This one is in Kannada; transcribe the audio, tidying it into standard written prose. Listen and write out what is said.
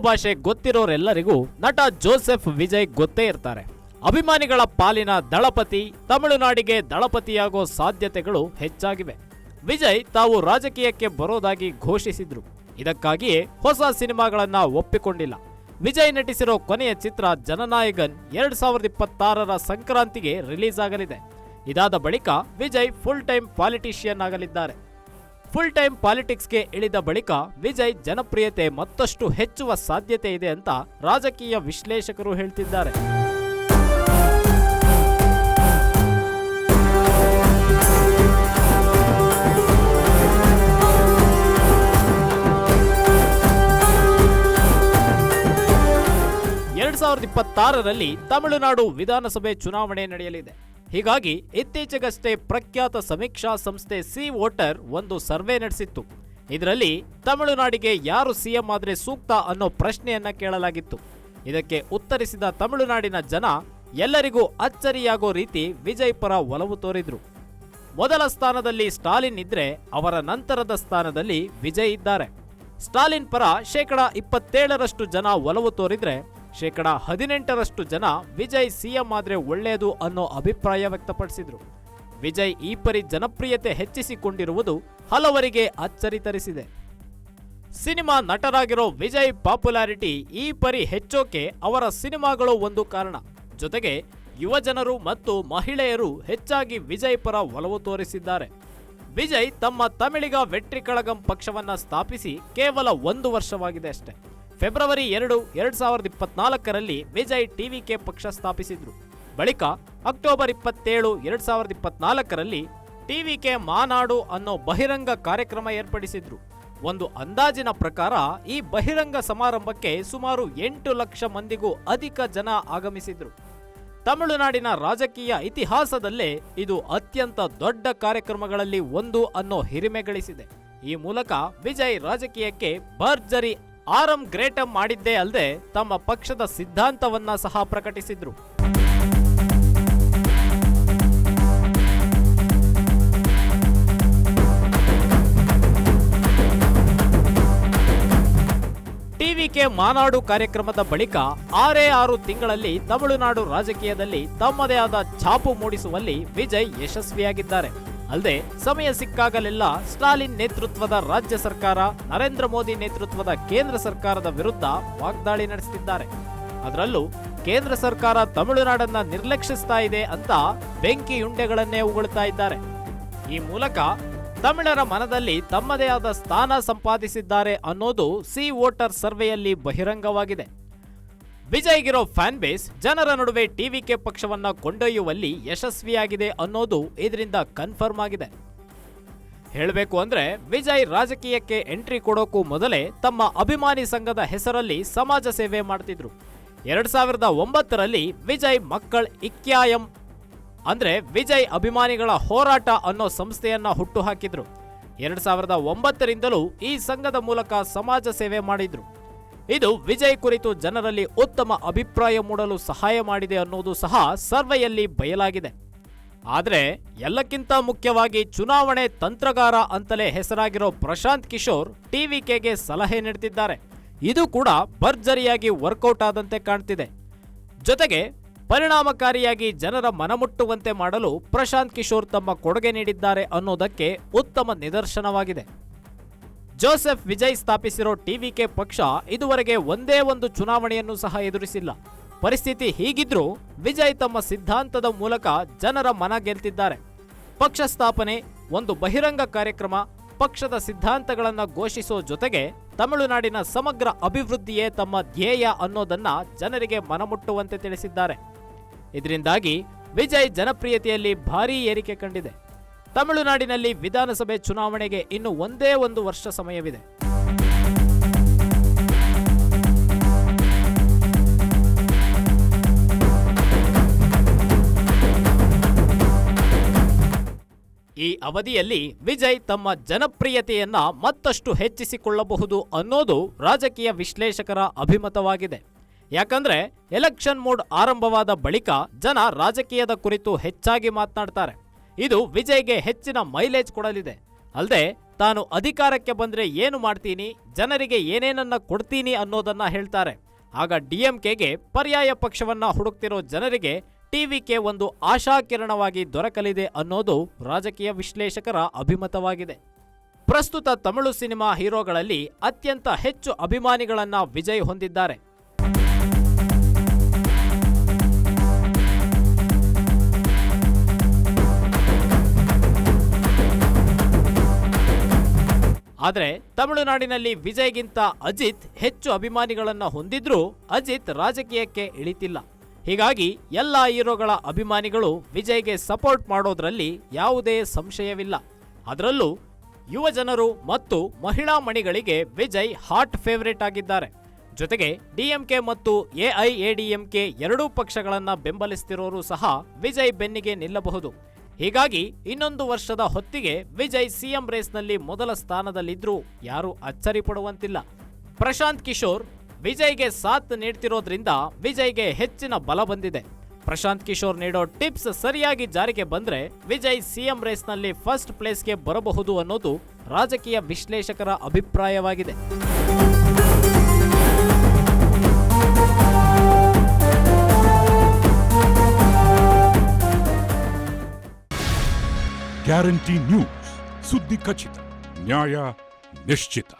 ತಮಿಳು ಭಾಷೆ ಗೊತ್ತಿರೋರೆಲ್ಲರಿಗೂ ನಟ ಜೋಸೆಫ್ ವಿಜಯ್ ಗೊತ್ತೇ ಇರ್ತಾರೆ. ಅಭಿಮಾನಿಗಳ ಪಾಲಿನ ದಳಪತಿ, ತಮಿಳುನಾಡಿಗೆ ದಳಪತಿಯಾಗೋ ಸಾಧ್ಯತೆಗಳು ಹೆಚ್ಚಾಗಿವೆ. ವಿಜಯ್ ತಾವು ರಾಜಕೀಯಕ್ಕೆ ಬರೋದಾಗಿ ಘೋಷಿಸಿದ್ರು. ಇದಕ್ಕಾಗಿಯೇ ಹೊಸ ಸಿನಿಮಾಗಳನ್ನ ಒಪ್ಪಿಕೊಂಡಿಲ್ಲ. ವಿಜಯ್ ನಟಿಸಿರೋ ಕೊನೆಯ ಚಿತ್ರ ಜನನಾಯಕನ್ 2026ರ ಸಂಕ್ರಾಂತಿಗೆ ರಿಲೀಸ್ ಆಗಲಿದೆ. ಇದಾದ ಬಳಿಕ ವಿಜಯ್ ಫುಲ್ ಟೈಮ್ ಪಾಲಿಟಿಷಿಯನ್ ಆಗಲಿದ್ದಾರೆ. ಫುಲ್ ಟೈಮ್ ಪಾಲಿಟಿಕ್ಸ್ಗೆ ಇಳಿದ ಬಳಿಕ ವಿಜಯ್ ಜನಪ್ರಿಯತೆ ಮತ್ತಷ್ಟು ಹೆಚ್ಚುವ ಸಾಧ್ಯತೆ ಇದೆ ಅಂತ ರಾಜಕೀಯ ವಿಶ್ಲೇಷಕರು ಹೇಳ್ತಿದ್ದಾರೆ. ರಲ್ಲಿ ತಮಿಳುನಾಡು ವಿಧಾನಸಭೆ ಚುನಾವಣೆ ನಡೆಯಲಿದೆ. ಹೀಗಾಗಿ ಇತ್ತೀಚೆಗಷ್ಟೇ ಪ್ರಖ್ಯಾತ ಸಮೀಕ್ಷಾ ಸಂಸ್ಥೆ ಸಿ ವೋಟರ್ ಒಂದು ಸರ್ವೆ ನಡೆಸಿತ್ತು. ಇದರಲ್ಲಿ ತಮಿಳುನಾಡಿಗೆ ಯಾರು ಸಿಎಂ ಆದ್ರೆ ಸೂಕ್ತ ಅನ್ನೋ ಪ್ರಶ್ನೆಯನ್ನ ಕೇಳಲಾಗಿತ್ತು. ಇದಕ್ಕೆ ಉತ್ತರಿಸಿದ ತಮಿಳುನಾಡಿನ ಜನ ಎಲ್ಲರಿಗೂ ಅಚ್ಚರಿಯಾಗೋ ರೀತಿ ವಿಜಯ್ ಪರ ಒಲವು ತೋರಿದ್ರು. ಮೊದಲ ಸ್ಥಾನದಲ್ಲಿ ಸ್ಟಾಲಿನ್ ಇದ್ರೆ ಅವರ ನಂತರದ ಸ್ಥಾನದಲ್ಲಿ ವಿಜಯ್ ಇದ್ದಾರೆ. ಸ್ಟಾಲಿನ್ ಪರ 27% ಜನ ಒಲವು ತೋರಿದ್ರೆ 18% ಜನ ವಿಜಯ್ ಸಿಎಂ ಆದ್ರೆ ಒಳ್ಳೆಯದು ಅನ್ನೋ ಅಭಿಪ್ರಾಯ ವ್ಯಕ್ತಪಡಿಸಿದ್ರು. ವಿಜಯ್ ಈ ಪರಿ ಜನಪ್ರಿಯತೆ ಹೆಚ್ಚಿಸಿಕೊಂಡಿರುವುದು ಹಲವರಿಗೆ ಅಚ್ಚರಿ ತರಿಸಿದೆ. ಸಿನಿಮಾ ನಟರಾಗಿರೋ ವಿಜಯ್ ಪಾಪ್ಯುಲಾರಿಟಿ ಈ ಪರಿ ಹೆಚ್ಚೋಕೆ ಅವರ ಸಿನಿಮಾಗಳು ಒಂದು ಕಾರಣ. ಜೊತೆಗೆ ಯುವಜನರು ಮತ್ತು ಮಹಿಳೆಯರು ಹೆಚ್ಚಾಗಿ ವಿಜಯ್ ಪರ ಒಲವು ತೋರಿಸಿದ್ದಾರೆ. ವಿಜಯ್ ತಮ್ಮ ತಮಿಳಿಗ ವೆಟ್ರಿ ಕಳಗಂ ಪಕ್ಷವನ್ನ ಸ್ಥಾಪಿಸಿ ಕೇವಲ 1 ವರ್ಷವಾಗಿದೆ ಅಷ್ಟೇ. ಫೆಬ್ರವರಿ 2, 2024ರಲ್ಲಿ ವಿಜಯ್ ಟಿವಿಕೆ ಪಕ್ಷ ಸ್ಥಾಪಿಸಿದ್ರು. ಬಳಿಕ ಅಕ್ಟೋಬರ್ 27, 2024ರಲ್ಲಿ ಟಿವಿಕೆ ಮಾನಾಡು ಅನ್ನೋ ಬಹಿರಂಗ ಕಾರ್ಯಕ್ರಮ ಏರ್ಪಡಿಸಿದ್ರು. ಒಂದು ಅಂದಾಜಿನ ಪ್ರಕಾರ ಈ ಬಹಿರಂಗ ಸಮಾರಂಭಕ್ಕೆ ಸುಮಾರು 8 ಲಕ್ಷ ಮಂದಿಗೂ ಅಧಿಕ ಜನ ಆಗಮಿಸಿದ್ರು. ತಮಿಳುನಾಡಿನ ರಾಜಕೀಯ ಇತಿಹಾಸದಲ್ಲೇ ಇದು ಅತ್ಯಂತ ದೊಡ್ಡ ಕಾರ್ಯಕ್ರಮಗಳಲ್ಲಿ ಒಂದು ಅನ್ನೋ ಹಿರಿಮೆ ಗಳಿಸಿದೆ. ಈ ಮೂಲಕ ವಿಜಯ್ ರಾಜಕೀಯಕ್ಕೆ ಭರ್ಜರಿ ಆರಂ ಗ್ರೇಟಂ ಮಾಡಿದ್ದೇ ಅಲ್ಲದೆ ತಮ್ಮ ಪಕ್ಷದ ಸಿದ್ಧಾಂತವನ್ನ ಸಹ ಪ್ರಕಟಿಸಿದ್ರು. ಟಿವಿಕೆ ಮಾನಾಡು ಕಾರ್ಯಕ್ರಮದ ಬಳಿಕ 6 ತಿಂಗಳಲ್ಲಿ ತಮಿಳುನಾಡು ರಾಜಕೀಯದಲ್ಲಿ ತಮ್ಮದೇ ಆದ ಛಾಪು ಮೂಡಿಸುವಲ್ಲಿ ವಿಜಯ್ ಯಶಸ್ವಿಯಾಗಿದ್ದಾರೆ. ಅಲ್ಲದೆ ಸಮಯ ಸಿಕ್ಕಾಗಲೆಲ್ಲ ಸ್ಟಾಲಿನ್ ನೇತೃತ್ವದ ರಾಜ್ಯ ಸರ್ಕಾರ, ನರೇಂದ್ರ ಮೋದಿ ನೇತೃತ್ವದ ಕೇಂದ್ರ ಸರ್ಕಾರದ ವಿರುದ್ಧ ವಾಗ್ದಾಳಿ ನಡೆಸುತ್ತಿದ್ದಾರೆ. ಅದರಲ್ಲೂ ಕೇಂದ್ರ ಸರ್ಕಾರ ತಮಿಳುನಾಡನ್ನ ನಿರ್ಲಕ್ಷಿಸ್ತಾ ಇದೆ ಅಂತ ಬೆಂಕಿಯುಂಡೆಗಳನ್ನೇ ಉಗುಳ್ತಾ ಇದ್ದಾರೆ. ಈ ಮೂಲಕ ತಮಿಳರ ಮನದಲ್ಲಿ ತಮ್ಮದೇ ಆದ ಸ್ಥಾನ ಸಂಪಾದಿಸಿದ್ದಾರೆ ಅನ್ನೋದು ಸಿ ವೋಟರ್ ಸರ್ವೆಯಲ್ಲಿ ಬಹಿರಂಗವಾಗಿದೆ. ವಿಜಯ್ಗಿರೋ ಫ್ಯಾನ್ ಬೇಸ್ ಜನರ ನಡುವೆ ಟಿವಿಕೆ ಪಕ್ಷವನ್ನ ಕೊಂಡೊಯ್ಯುವಲ್ಲಿ ಯಶಸ್ವಿಯಾಗಿದೆ ಅನ್ನೋದು ಇದರಿಂದ ಕನ್ಫರ್ಮ್ ಆಗಿದೆ. ಹೇಳಬೇಕು ಅಂದ್ರೆ ವಿಜಯ್ ರಾಜಕೀಯಕ್ಕೆ ಎಂಟ್ರಿ ಕೊಡೋಕ್ಕೂ ಮೊದಲೇ ತಮ್ಮ ಅಭಿಮಾನಿ ಸಂಘದ ಹೆಸರಲ್ಲಿ ಸಮಾಜ ಸೇವೆ ಮಾಡ್ತಿದ್ರು. 2009ರಲ್ಲಿ ವಿಜಯ್ ಮಕ್ಕಳ್ ಇಕ್ಯಾಯಂ ಅಂದ್ರೆ ವಿಜಯ್ ಅಭಿಮಾನಿಗಳ ಹೋರಾಟ ಅನ್ನೋ ಸಂಸ್ಥೆಯನ್ನ ಹುಟ್ಟು ಹಾಕಿದ್ರು. 2009ರಿಂದಲೂ ಈ ಸಂಘದ ಮೂಲಕ ಸಮಾಜ ಸೇವೆ ಮಾಡಿದ್ರು. ಇದು ವಿಜಯ್ ಕುರಿತು ಜನರಲ್ಲಿ ಉತ್ತಮ ಅಭಿಪ್ರಾಯ ಮೂಡಲು ಸಹಾಯ ಮಾಡಿದೆ ಅನ್ನೋದು ಸಹ ಸರ್ವೆಯಲ್ಲಿ ಬಯಲಾಗಿದೆ. ಆದರೆ ಎಲ್ಲಕ್ಕಿಂತ ಮುಖ್ಯವಾಗಿ ಚುನಾವಣೆ ತಂತ್ರಗಾರ ಅಂತಲೇ ಹೆಸರಾಗಿರೋ ಪ್ರಶಾಂತ್ ಕಿಶೋರ್ ಟಿವಿಕೆಗೆ ಸಲಹೆ ನೀಡುತ್ತಿದ್ದಾರೆ. ಇದು ಕೂಡ ಭರ್ಜರಿಯಾಗಿ ವರ್ಕೌಟ್ ಆದಂತೆ ಕಾಣ್ತಿದೆ. ಜೊತೆಗೆ ಪರಿಣಾಮಕಾರಿಯಾಗಿ ಜನರ ಮನಮುಟ್ಟುವಂತೆ ಮಾಡಲು ಪ್ರಶಾಂತ್ ಕಿಶೋರ್ ತಮ್ಮ ಕೊಡುಗೆ ನೀಡಿದ್ದಾರೆ ಅನ್ನೋದಕ್ಕೆ ಉತ್ತಮ ನಿದರ್ಶನವಾಗಿದೆ. ಜೋಸೆಫ್ ವಿಜಯ್ ಸ್ಥಾಪಿಸಿರೋ ಟಿವಿಕೆ ಪಕ್ಷ ಇದುವರೆಗೆ ಒಂದೇ ಒಂದು ಚುನಾವಣೆಯನ್ನು ಸಹ ಎದುರಿಸಿಲ್ಲ. ಪರಿಸ್ಥಿತಿ ಹೀಗಿದ್ರೂ ವಿಜಯ್ ತಮ್ಮ ಸಿದ್ಧಾಂತದ ಮೂಲಕ ಜನರ ಮನ ಗೆಲ್ತಿದ್ದಾರೆ. ಪಕ್ಷ ಸ್ಥಾಪನೆ, ಒಂದು ಬಹಿರಂಗ ಕಾರ್ಯಕ್ರಮ, ಪಕ್ಷದ ಸಿದ್ಧಾಂತಗಳನ್ನು ಘೋಷಿಸೋ ಜೊತೆಗೆ ತಮಿಳುನಾಡಿನ ಸಮಗ್ರ ಅಭಿವೃದ್ಧಿಯೇ ತಮ್ಮ ಧ್ಯೇಯ ಅನ್ನೋದನ್ನ ಜನರಿಗೆ ಮನಮುಟ್ಟುವಂತೆ ತಿಳಿಸಿದ್ದಾರೆ. ಇದರಿಂದಾಗಿ ವಿಜಯ್ ಜನಪ್ರಿಯತೆಯಲ್ಲಿ ಭಾರೀ ಏರಿಕೆ ಕಂಡಿದೆ. ತಮಿಳುನಾಡಿನಲ್ಲಿ ವಿಧಾನಸಭೆ ಚುನಾವಣೆಗೆ ಇನ್ನು ಒಂದೇ 1 ವರ್ಷ ಸಮಯವಿದೆ. ಈ ಅವಧಿಯಲ್ಲಿ ವಿಜಯ್ ತಮ್ಮ ಜನಪ್ರಿಯತೆಯನ್ನ ಮತ್ತಷ್ಟು ಹೆಚ್ಚಿಸಿಕೊಳ್ಳಬಹುದು ಅನ್ನೋದು ರಾಜಕೀಯ ವಿಶ್ಲೇಷಕರ ಅಭಿಮತವಾಗಿದೆ. ಯಾಕಂದ್ರೆ ಎಲೆಕ್ಷನ್ ಮೋಡ್ ಆರಂಭವಾದ ಬಳಿಕ ಜನ ರಾಜಕೀಯದ ಕುರಿತು ಹೆಚ್ಚಾಗಿ ಮಾತನಾಡ್ತಾರೆ. ಇದು ವಿಜಯ್ಗೆ ಹೆಚ್ಚಿನ ಮೈಲೇಜ್ ಕೊಡಲಿದೆ. ಅಲ್ಲದೆ ತಾನು ಅಧಿಕಾರಕ್ಕೆ ಬಂದ್ರೆ ಏನು ಮಾಡ್ತೀನಿ, ಜನರಿಗೆ ಏನೇನನ್ನ ಕೊಡ್ತೀನಿ ಅನ್ನೋದನ್ನ ಹೇಳ್ತಾರೆ. ಆಗ ಡಿಎಂಕೆಗೆ ಪರ್ಯಾಯ ಪಕ್ಷವನ್ನ ಹುಡುಕ್ತಿರೋ ಜನರಿಗೆ ಟಿವಿಕೆ ಒಂದು ಆಶಾಕಿರಣವಾಗಿ ದೊರಕಲಿದೆ ಅನ್ನೋದು ರಾಜಕೀಯ ವಿಶ್ಲೇಷಕರ ಅಭಿಮತವಾಗಿದೆ. ಪ್ರಸ್ತುತ ತಮಿಳು ಸಿನಿಮಾ ಹೀರೋಗಳಲ್ಲಿ ಅತ್ಯಂತ ಹೆಚ್ಚು ಅಭಿಮಾನಿಗಳನ್ನ ವಿಜಯ್ ಹೊಂದಿದ್ದಾರೆ. ಆದರೆ ತಮಿಳುನಾಡಿನಲ್ಲಿ ವಿಜಯ್ಗಿಂತ ಅಜಿತ್ ಹೆಚ್ಚು ಅಭಿಮಾನಿಗಳನ್ನ ಹೊಂದಿದ್ರೂ ಅಜಿತ್ ರಾಜಕೀಯಕ್ಕೆ ಇಳಿತಿಲ್ಲ. ಹೀಗಾಗಿ ಎಲ್ಲ ಹೀರೋಗಳ ಅಭಿಮಾನಿಗಳು ವಿಜಯ್ಗೆ ಸಪೋರ್ಟ್ ಮಾಡೋದ್ರಲ್ಲಿ ಯಾವುದೇ ಸಂಶಯವಿಲ್ಲ. ಅದರಲ್ಲೂ ಯುವ ಜನರು ಮತ್ತು ಮಹಿಳಾ ಮಣಿಗಳಿಗೆ ವಿಜಯ್ ಹಾಟ್ ಫೇವರೇಟ್ ಆಗಿದ್ದಾರೆ. ಜೊತೆಗೆ ಡಿಎಂಕೆ ಮತ್ತು ಎಐಎಡಿಎಂಕೆ ಎರಡೂ ಪಕ್ಷಗಳನ್ನ ಬೆಂಬಲಿಸ್ತಿರೋರು ಸಹ ವಿಜಯ್ ಬೆನ್ನಿಗೆ ನಿಲ್ಲಬಹುದು. ಹೀಗಾಗಿ ಇನ್ನೊಂದು ವರ್ಷದ ಹೊತ್ತಿಗೆ ವಿಜಯ್ ಸಿಎಂ ರೇಸ್ನಲ್ಲಿ ಮೊದಲ ಸ್ಥಾನದಲ್ಲಿದ್ರೂ ಯಾರೂ ಅಚ್ಚರಿ ಪಡುವಂತಿಲ್ಲ. ಪ್ರಶಾಂತ್ ಕಿಶೋರ್ ವಿಜಯ್ಗೆ ಸಾಥ್ ನೀಡ್ತಿರೋದ್ರಿಂದ ವಿಜಯ್ಗೆ ಹೆಚ್ಚಿನ ಬಲ ಬಂದಿದೆ. ಪ್ರಶಾಂತ್ ಕಿಶೋರ್ ನೀಡೋ ಟಿಪ್ಸ್ ಸರಿಯಾಗಿ ಜಾರಿಗೆ ಬಂದ್ರೆ ವಿಜಯ್ ಸಿಎಂ ರೇಸ್ನಲ್ಲಿ ಫಸ್ಟ್ ಪ್ಲೇಸ್ಗೆ ಬರಬಹುದು ಅನ್ನೋದು ರಾಜಕೀಯ ವಿಶ್ಲೇಷಕರ ಅಭಿಪ್ರಾಯವಾಗಿದೆ. ಗ್ಯಾರಂಟಿ ನ್ಯೂಸ್, ಸುದ್ದಿ ಖಚಿತ, ನ್ಯಾಯ ನಿಶ್ಚಿತ.